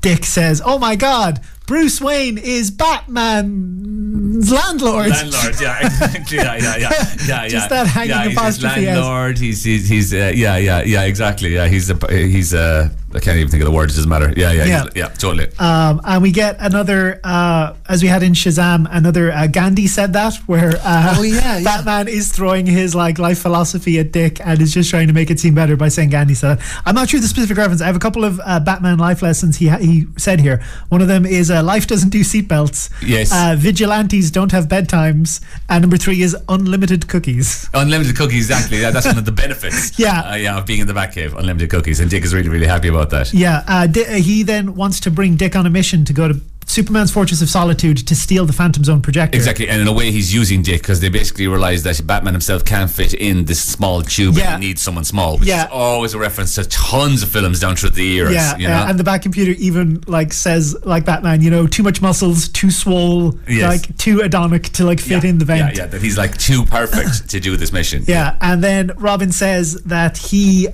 Dick says, "Oh my God, Bruce Wayne is Batman's landlord." Exactly. Just that hanging apostrophe. He's his landlord. He's exactly. Yeah, he's I can't even think of the word. It doesn't matter. Totally. And we get another, as we had in Shazam, another Gandhi said that, where Batman is throwing his like life philosophy at Dick and is just trying to make it seem better by saying Gandhi said that. I'm not sure the specific reference. I have a couple of Batman life lessons he said here. One of them is life doesn't do seatbelts. Yes. Vigilantes don't have bedtimes. And number 3 is unlimited cookies. Unlimited cookies, exactly. Yeah, that's one of the benefits. Of being in the Batcave. Unlimited cookies, and Dick is really, really happy about that. He then wants to bring Dick on a mission to go to Superman's Fortress of Solitude to steal the Phantom Zone projector. Exactly, and in a way he's using Dick because they basically realise that Batman himself can't fit in this small tube and he needs someone small, which is always a reference to tons of films down through the years. And the Bat computer even like says, like Batman, too much muscles, too swole, like too Adonic to like fit in the vent. That he's like too perfect to do this mission. And then Robin says that he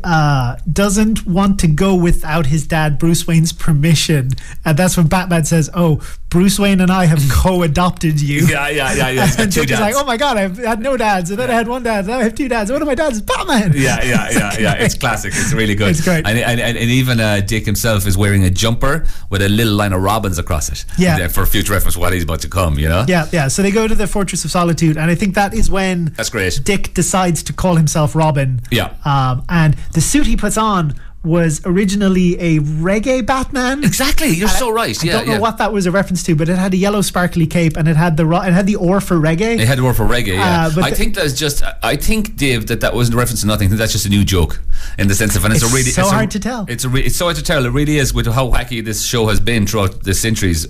doesn't want to go without his dad Bruce Wayne's permission, and that's when Batman says, "Oh, Bruce Wayne and I have co-adopted you." And Dick is like, "Oh my God, I've had no dads, and then I had one dad, and now I have 2 dads. One of my dads is Batman." It's classic. It's really good. It's great. And even Dick himself is wearing a jumper with a little line of robins across it. For future reference, what he's about to come. So they go to the Fortress of Solitude, and I think that is when that's great. Dick decides to call himself Robin. And the suit he puts on was originally a reggae Batman. Exactly, you're so right. I don't know what that was a reference to, but it had a yellow sparkly cape and it had the oar for reggae. It had the oar for reggae. I think that's just. I think, Dave, that wasn't a reference to nothing. I think that's just a new joke in the sense of, and it's hard to tell. It's so hard to tell. It really is, with how wacky this show has been throughout the centuries.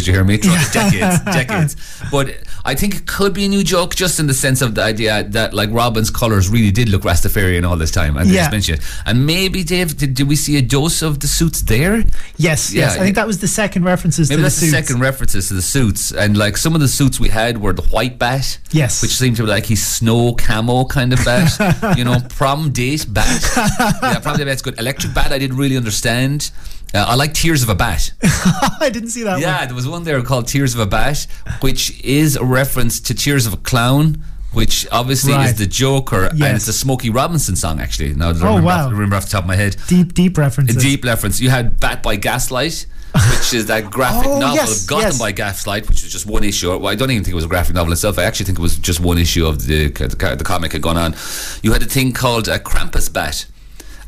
You hear me? Throughout the decades. But I think it could be a new joke, just in the sense of the idea that like Robin's colours really did look Rastafarian all this time, and they just mentioned it. And maybe, Dave, did we see a dose of the suits there? Yes. I think that was the second references maybe to the suits. Maybe that's the second references to the suits. And like some of the suits we had were the white bat. Yes. Which seemed to be like his snow camo kind of bat. Prom date bat. Prom date bat's good. Electric bat I didn't really understand. I like Tears of a Bat. I didn't see that one. Yeah, there was one there called Tears of a Bat, which is a reference to Tears of a Clown, which obviously is the Joker, and it's a Smokey Robinson song, actually. Now that I remember off the top of my head. Deep references. A deep reference. You had Bat by Gaslight, which is that graphic novel, Gotham by Gaslight, which was just one issue. Well, I don't even think it was a graphic novel itself. I actually think it was just one issue of the comic had gone on. You had a thing called Krampus Bat.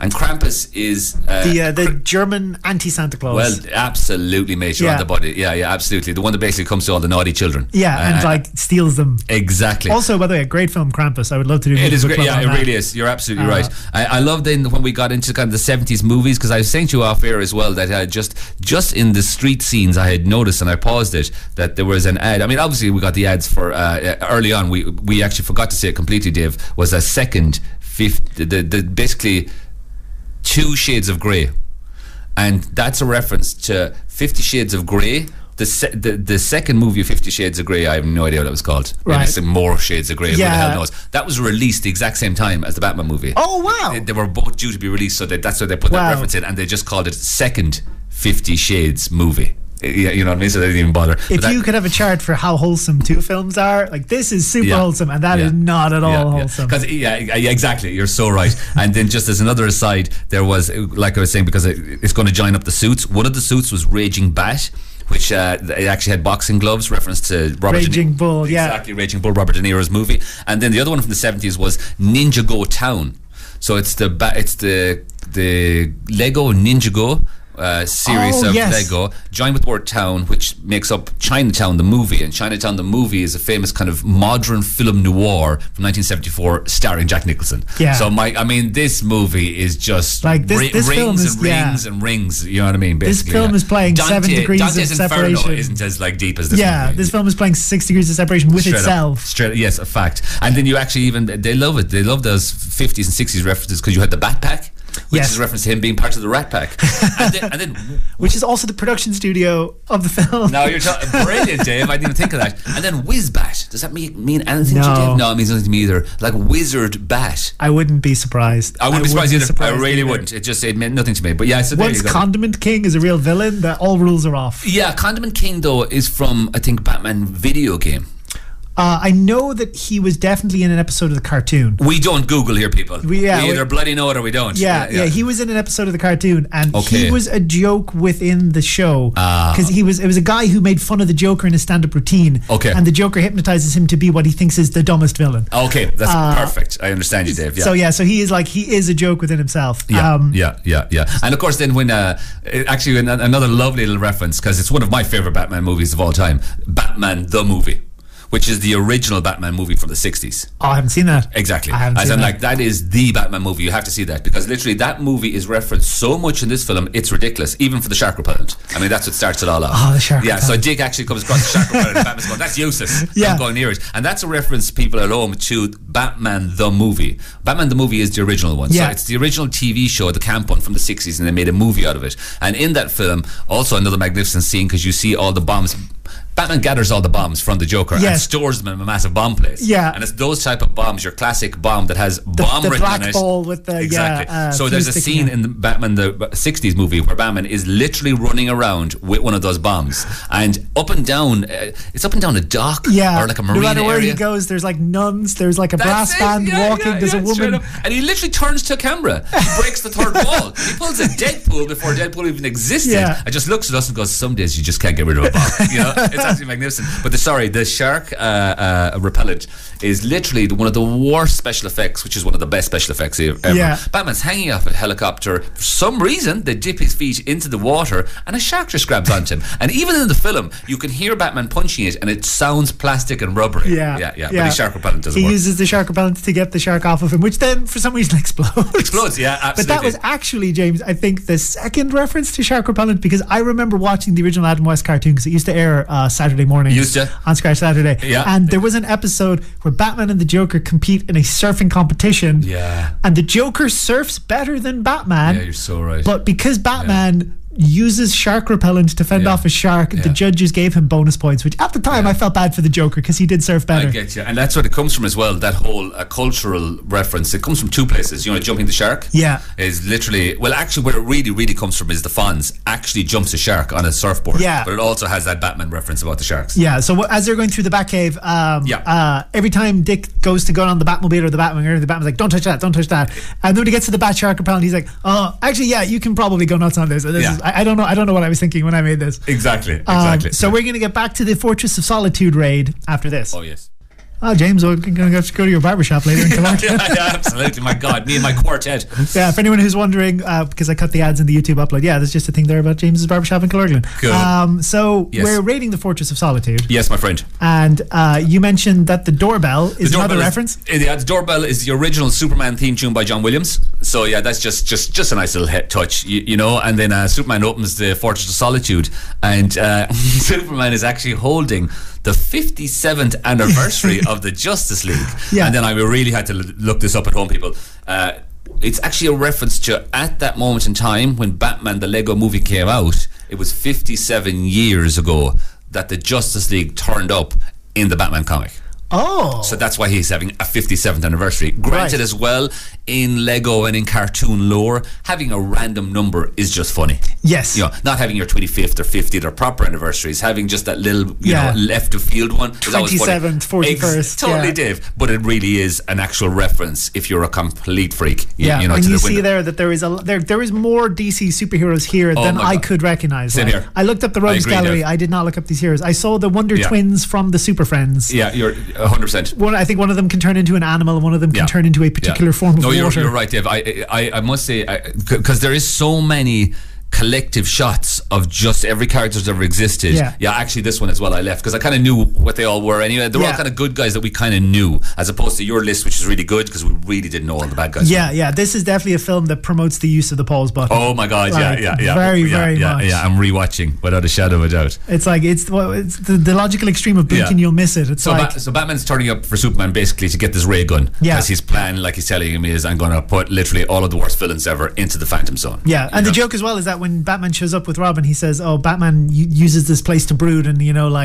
And Krampus is the German anti-Santa Claus. Well, absolutely, mate. You're on the body. Yeah, absolutely. The one that basically comes to all the naughty children. And like steals them. Exactly. Also, by the way, a great film, Krampus. I would love to do. It is great. Yeah, it really is. You're absolutely right. I love then when we got into kind of the 70s movies, because I was saying to you off air as well that just in the street scenes I had noticed, and I paused it, that there was an ad. I mean, obviously we got the ads for early on. We actually forgot to say it completely, Dave. Was a second basically 2 Shades of Grey, and that's a reference to 50 Shades of Grey. The second movie of 50 Shades of Grey, I have no idea what it was called. Right. It's more Shades of Grey. Who the hell knows? That was released the exact same time as the Batman movie. Oh wow! They were both due to be released, so that's why they put that reference in, and they just called it second 50 Shades movie. You know what I mean? So they didn't even bother. If you could have a chart for how wholesome 2 films are, like this is super wholesome, and that is not at all wholesome. Because exactly, you're so right. And then just as another aside, there was, like I was saying, because it's going to join up the suits. One of the suits was Raging Bat, which it actually had boxing gloves, reference to Raging Bull. Exactly, Raging Bull, Robert De Niro's movie. And then the other one from the 70s was Ninja Go Town. So it's the Lego Ninjago. series of yes. Lego, joined with the word town, which makes up Chinatown the movie. And Chinatown the movie is a famous kind of modern film noir from 1974 starring Jack Nicholson. Yeah. So this movie is just like this film is, rings and rings. You know what I mean? Basically, this film is playing 7 degrees Dante's of separation. Inferno isn't as like deep as this. Yeah, movie. this film is playing 6 degrees of separation with itself. Yes, a fact. And then you actually they love it. They love those 50s and 60s references because you had the Bat Pack, which is a reference to him being part of the Rat Pack, and then which is also the production studio of the film. Now you're brilliant, Dave. I didn't even think of that. And then Whiz-Bat. Does that mean anything to you, Dave? No, it means nothing to me either. Like Wizard Bat. I wouldn't be surprised. I wouldn't be surprised either. I really wouldn't. It meant nothing to me. But yeah, so once Condiment King is a real villain, that all rules are off. Yeah, Condiment King though is from, I think, Batman video game. I know that he was definitely in an episode of the cartoon. We don't Google here, people. We either bloody know it or we don't. Yeah, he was in an episode of the cartoon, and he was a joke within the show because it was a guy who made fun of the Joker in his stand-up routine. Okay, and the Joker hypnotizes him to be what he thinks is the dumbest villain. Okay, that's perfect. I understand you, Dave. Yeah. So he is a joke within himself. Yeah, And of course, then when actually another lovely little reference, because it's one of my favorite Batman movies of all time, Batman the movie, which is the original Batman movie from the 60s. Oh, I haven't seen that. Exactly. I haven't seen that. Like, that is the Batman movie. You have to see that, because literally that movie is referenced so much in this film, it's ridiculous, even for the shark repellent. I mean, that's what starts it all off. Oh, the shark repellent. So Dick actually comes across the shark repellent and Batman's going, that's useless. I'm going near it. And that's a reference, people at home, to Batman the movie. Batman the movie is the original one. Yeah. So it's the original TV show, the camp one from the 60s, and they made a movie out of it. And in that film, also another magnificent scene, because you see all the bombs. Batman gathers all the bombs from the Joker and stores them in a massive bomb place. Yeah. And it's those type of bombs, your classic bomb that has bomb written on it. The black ball with the exactly. So there's a scene in the Batman the 60s movie where Batman is literally running around with one of those bombs, and up and down, it's up and down a dock or like a marine area. No matter where he goes, there's like nuns, there's like a brass band walking, there's a woman. And he literally turns to camera, breaks the third wall. He pulls a Deadpool before Deadpool even existed, and just looks at us and goes, some days you just can't get rid of a bomb. You know? It's absolutely magnificent. But the shark repellent is literally one of the worst special effects, which is one of the best special effects ever. Batman's hanging off a helicopter. For some reason, they dip his feet into the water and a shark just grabs onto him. And even in the film, you can hear Batman punching it and it sounds plastic and rubbery. But the shark repellent doesn't work. He uses the shark repellent to get the shark off of him, which then for some reason explodes. Absolutely. But that was actually, James, I think the second reference to shark repellent, because I remember watching the original Adam West cartoon, because it used to air Saturday morning on Scratch Saturday. And there was an episode where Batman and the Joker compete in a surfing competition. And the Joker surfs better than Batman. Yeah, you're so right. But because Batman uses shark repellent to fend off a shark, the judges gave him bonus points, which at the time I felt bad for the Joker because he did surf better. I get you. And that's what it comes from as well, that whole cultural reference. It comes from two places. You know, jumping the shark is literally, well, actually where it really comes from is the Fonz actually jumps a shark on a surfboard. But it also has that Batman reference about the sharks. So as they're going through the Batcave, every time Dick goes to go on the Batmobile or the Batwinger, the Batman's like, don't touch that. And then when he gets to the Bat Shark repellent, he's like, oh, actually, you can probably go nuts on this. I don't know what I was thinking when I made this. Exactly. So we're going to get back to the Fortress of Solitude raid after this. Oh, yes. Oh, James, we're going to have to go to your barbershop later in Killarney. Absolutely. My God, me and my quartet. If anyone who's wondering, because I cut the ads in the YouTube upload, there's just a thing there about James's barbershop in Killarney. Good. We're raiding the Fortress of Solitude. Yes, my friend. And you mentioned that the doorbell is another reference. The doorbell is the original Superman theme tune by John Williams. So that's just a nice little touch, you know. And then Superman opens the Fortress of Solitude, and Superman is actually holding the 57th anniversary of the Justice League. And then I really had to look this up at home, people. It's actually a reference to, at that moment in time when Batman the Lego movie came out, it was 57 years ago that the Justice League turned up in the Batman comic. Oh. So that's why he's having a 57th anniversary. Granted, as well, in Lego and in cartoon lore, having a random number is just funny. Yes. You know, not having your 25th or 50th or proper anniversaries, having just that little, you know, left of field one. 27th, 41st. Totally, Dave. But it really is an actual reference if you're a complete freak. You know, and you see there that there is more DC superheroes here than I could recognize. Same here. I looked up the Rogues Gallery. Dave. I did not look up these heroes. I saw the Wonder Twins from the Super Friends. Yeah, you're 100%. I think one of them can turn into an animal, and one of them can turn into a particular form of water. You're right, Dave. I must say, because there is so many collective shots of just every character that's ever existed. Yeah. Actually this one as well I left because I kind of knew what they all were anyway. They're all kind of good guys that we kind of knew, as opposed to your list, which is really good because we really didn't know all the bad guys. Yeah. This is definitely a film that promotes the use of the pause button. Oh my god, yeah. Very much. Yeah, I'm rewatching without a shadow of a doubt. It's like it's the logical extreme of blinking, you'll miss it. It's so Batman's turning up for Superman basically to get this ray gun. Because his plan, like he's telling him, is I'm going to put literally all of the worst villains ever into the Phantom Zone. Yeah, and the joke as well is that when Batman shows up with Robin, he says, "Oh, Batman uses this place to brood and enroll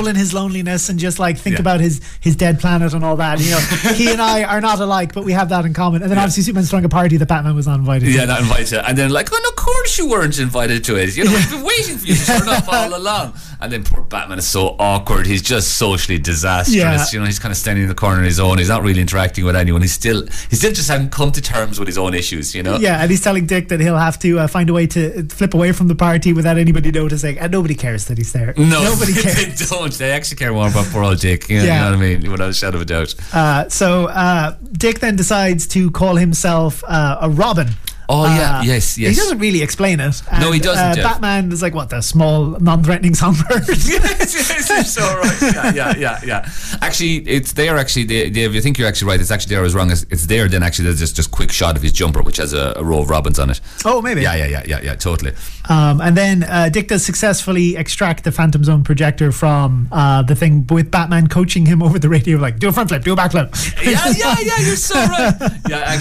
in his loneliness and just like think about his dead planet and all that." You know, he and I are not alike, but we have that in common. And then obviously Superman's throwing a party that Batman was not invited to. Yeah, not invited to. And then like, oh, no, of course you weren't invited to it. You know, we've been waiting for you to turn up all along. And then poor Batman is so awkward. He's just socially disastrous. Yeah. You know, he's kind of standing in the corner on his own. He's not really interacting with anyone. He's still just having come to terms with his own issues, you know? Yeah, and he's telling Dick that he'll have to find a way to flip away from the party without anybody noticing. And nobody cares that he's there. No, nobody cares. They don't. They actually care more about poor old Dick. You know what I mean? Without a shadow of a doubt. So Dick then decides to call himself a Robin. Oh yeah, yes. He doesn't really explain it. And, no, he doesn't. Batman is like the small, non-threatening songbird. yes, so right. Yeah. Actually, it's there. Actually, Dave, you think you're actually right. It's actually there. I was wrong. It's there. Then actually, there's just quick shot of his jumper, which has a row of robins on it. Oh, maybe. Yeah. Totally. And then Dick does successfully extract the Phantom Zone projector from the thing, with Batman coaching him over the radio, like, do a front flip, do a back flip. Yeah. You're so right.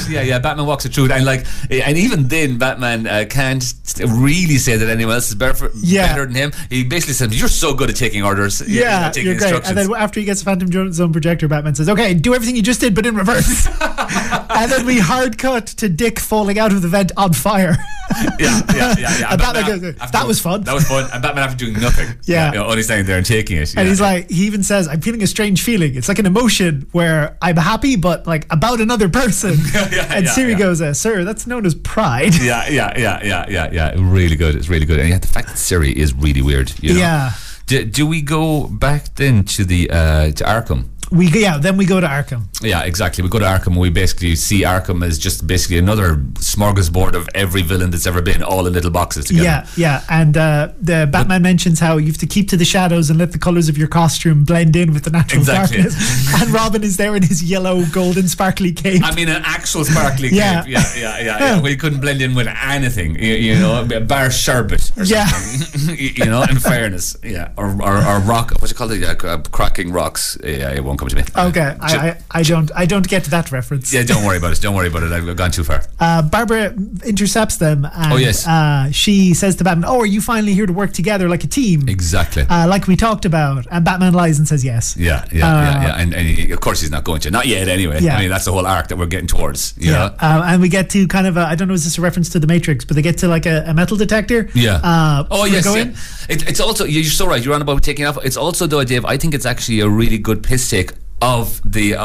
Yeah. Batman walks it through, and even then, Batman can't really say that anyone else is better than him. He basically says, "You're so good at taking orders." Taking you're great. And then after he gets the Phantom Zone projector, Batman says, "Okay, do everything you just did, but in reverse." And then we hard cut to Dick falling out of the vent on fire. Yeah. And Batman goes, "That was fun." That was fun. And Batman after doing nothing. Only standing there and taking it. And he's like, he even says, "I'm feeling a strange feeling. It's like an emotion where I'm happy, but like about another person." And Siri goes, "Sir, that's known as pride." Yeah. Really good. It's really good. And the fact that Siri is really weird. You know? Yeah. Do we go back then to the to Arkham? Then we go to Arkham. Yeah, exactly. We go to Arkham and we basically see Arkham as just basically another smorgasbord of every villain that's ever been, all in little boxes together. Yeah. And the Batman mentions how you have to keep to the shadows and let the colours of your costume blend in with the natural darkness. And Robin is there in his yellow, golden, sparkly cape. I mean, an actual sparkly cape. Yeah. Well, he couldn't blend in with anything, you know, bar sherbet or something. You know, in fairness. Yeah. Or rock, what's it called? Cracking rocks. Yeah, it won't come to me. Okay, I don't get that reference. Yeah, don't worry about it. I've gone too far. Barbara intercepts them. And, she says to Batman, "Oh, are you finally here to work together like a team?" Exactly. Like we talked about. And Batman lies and says yes. Yeah. And of course he's not going to. Not yet, anyway. Yeah. I mean, that's the whole arc that we're getting towards. You know? And we get to kind of I don't know, is this a reference to the Matrix? But they get to like a metal detector. Yeah. It's also, you're so right. You're on about taking off. It's also, though, Dave, I think it's actually a really good piss take of the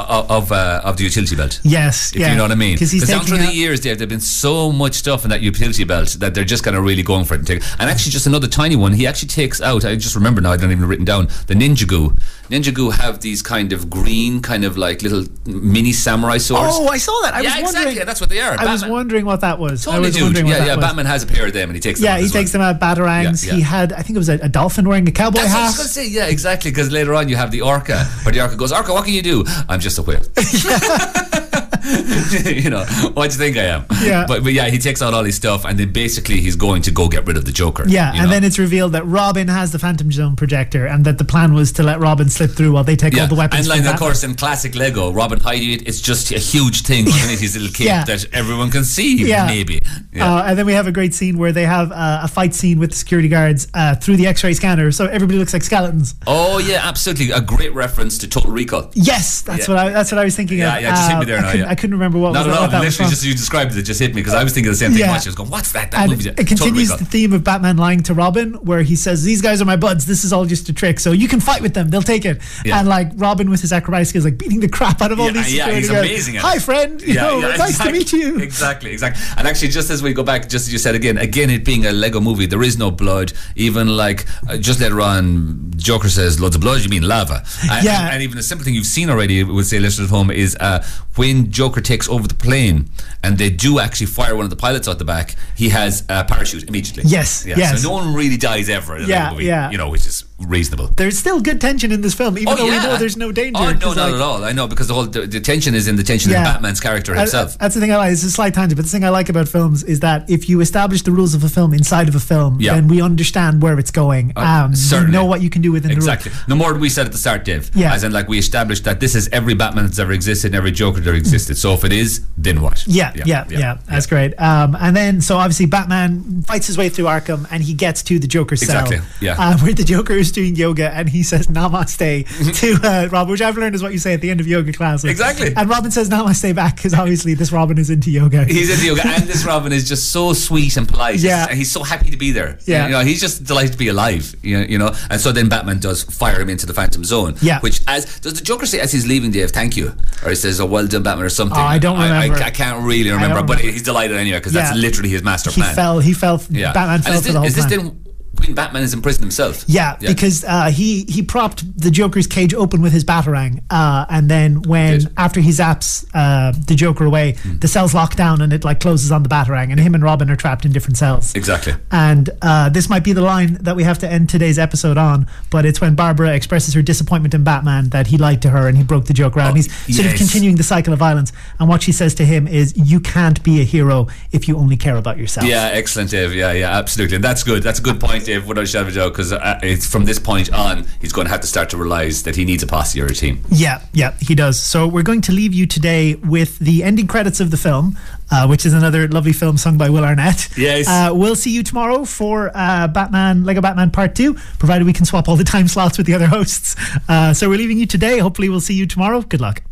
utility belt. Yes, if you know what I mean. Because down through the years, there've been so much stuff in that utility belt that they're just kind of really going for it. And actually, just another tiny one. He actually takes out. I just remember now. I don't even written down the Ninja Goo. Ninja Goo have these kind of green, kind of like little mini samurai swords. Oh, I saw that. I was wondering. Exactly. That's what they are. I was wondering what that was. Totally, dude. Yeah. Batman has a pair of them, and he takes them. Yeah, he takes them out. Batarangs. He had, I think it was a dolphin wearing a cowboy hat. What I was going to say. Yeah, exactly. Because later on, you have the Orca, where the Orca goes, "Orca, what can you do?" "I'm just a whale." You know, what do you think I am? Yeah. But yeah, he takes out all his stuff, and then basically he's going to go get rid of the Joker. Yeah, and then it's revealed that Robin has the Phantom Zone projector, and that the plan was to let Robin slip through while they take all the weapons. And like, of course, in classic Lego, Robin hiding it, it's just a huge thing underneath his little cape that everyone can see. Maybe. And then we have a great scene where they have a fight scene with the security guards through the X-ray scanner, so everybody looks like skeletons. Oh yeah, absolutely, a great reference to Total Recall. Yes, that's what I was thinking of. Yeah, just hit me there now. I couldn't remember what. Not at all. Literally, just you described it, just hit me because I was thinking the same thing. I was going, "What's that?" That movie. It continues the theme of Batman lying to Robin, where he says, "These guys are my buds. This is all just a trick. So you can fight with them. They'll take it." And like Robin with his acrobatic skills, like beating the crap out of all these security he's guards. Amazing. Hi, friend. Nice to meet you. Exactly. And actually, just as we go back, just as you said again, it being a Lego movie, there is no blood. Even like just later on, Joker says, "Loads of blood." You mean lava? And even a simple thing you've seen already, would say listeners at home, is when Joker takes over the plane and they do actually fire one of the pilots out the back, he has a parachute immediately. Yes, yes. So no one really dies ever in Yeah, that movie, yeah. you know, which is reasonable. There's still good tension in this film, even though we know there's no danger. Oh, no, not at all. I know, because the tension is in the tension in Batman's character himself. That's the thing I like. It's a slight tangent, but the thing I like about films is that if you establish the rules of a film inside of a film, then we understand where it's going. You know what you can do within the rules. Exactly. No more than we said at the start, Dave. Yeah. As in, like, we established that this is every Batman that's ever existed and every Joker that ever existed. So if it is, then what? Yeah. That's great. And then, so obviously Batman fights his way through Arkham and he gets to the Joker's cell. Where the Joker is doing yoga and he says namaste to Robin, which I've learned is what you say at the end of yoga classes. Exactly. And Robin says namaste back because obviously this Robin is into yoga. He's into yoga, and this Robin is just so sweet and polite. Yeah. And he's so happy to be there. Yeah. You know, he's just delighted to be alive. You know. And so then Batman does fire him into the Phantom Zone. Yeah. Which, does the Joker say as he's leaving, Dave, thank you? Or he says, oh, well done, Batman, or something? Oh, I don't remember. I can't really remember, but he's delighted anyway, because that's literally his master plan. He fell. Batman fell for the whole Is this plan. then when Batman is in prison himself? Yeah, because he propped the Joker's cage open with his Batarang, and then after he zaps the Joker away, the cell's locked down and it like closes on the Batarang, and him and Robin are trapped in different cells. Exactly. And this might be the line that we have to end today's episode on, but it's when Barbara expresses her disappointment in Batman that he lied to her and he broke the Joker out. And he's sort of continuing the cycle of violence. And what she says to him is, "You can't be a hero if you only care about yourself." Yeah, excellent, Dave. Yeah, absolutely. And that's good. That's a good point, Dave, without a shadow of a doubt, because it's from this point on, he's going to have to start to realise that he needs a posse or a team. Yeah, he does. So we're going to leave you today with the ending credits of the film, which is another lovely film sung by Will Arnett. Yes. We'll see you tomorrow for Lego Batman Part 2, provided we can swap all the time slots with the other hosts. So we're leaving you today. Hopefully we'll see you tomorrow. Good luck.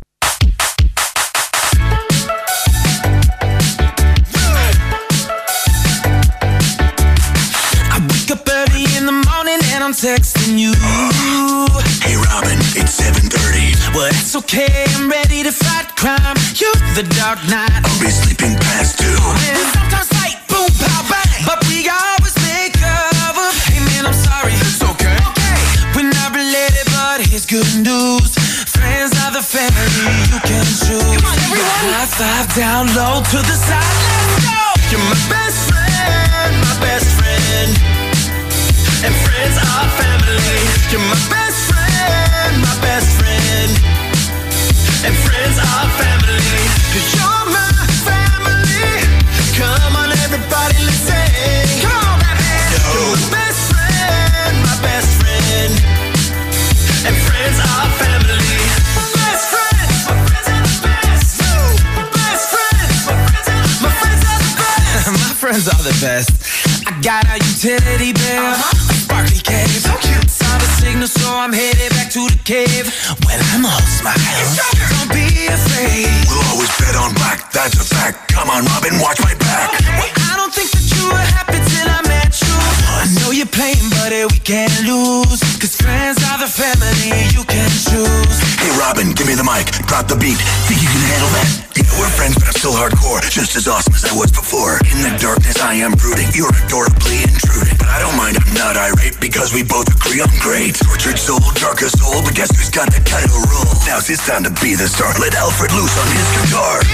And I'm texting you. Hey Robin, it's 7:30. Well, that's okay, I'm ready to fight crime. You're the Dark Knight. I'll be sleeping past 2. And sometimes like boom, pow, bang, but we always make cover. Hey man, I'm sorry. It's okay. We're not related, but here's good news. Friends are the family you can choose. Come on, everyone. High five down low to the side. Let's go. You're my best friend, my best friend. And friends are family. You're my best friend, my best friend. And friends are family. You're my family. Come on, everybody, let's sing. Come on, Batman. You're my best friend, my best friend. And friends are family. My best friends, my friends are the best. My best friends, my friends are the best. My friends are the best. I got a utility bill, a sparkly cave. So cute. Saw the signal, so I'm headed back to the cave. When I'm all smiles, don't be afraid. We'll always bet on black, that's a fact. Come on, Robin, watch my back. Well, I don't think that you were happy till I met you. I know you're playing, but we can't lose. Cause friends are the family you can choose. Hey Robin, give me the mic, drop the beat. Think you can handle that? You know we're friends, but I'm still hardcore. Just as awesome as I was before. In the darkness I am brooding, you're adorably intruding. But I don't mind, I'm not irate, because we both agree I'm great. Tortured soul, darkest soul, but guess who's got the title role? Now's his time to be the star. Let Alfred loose on his guitar.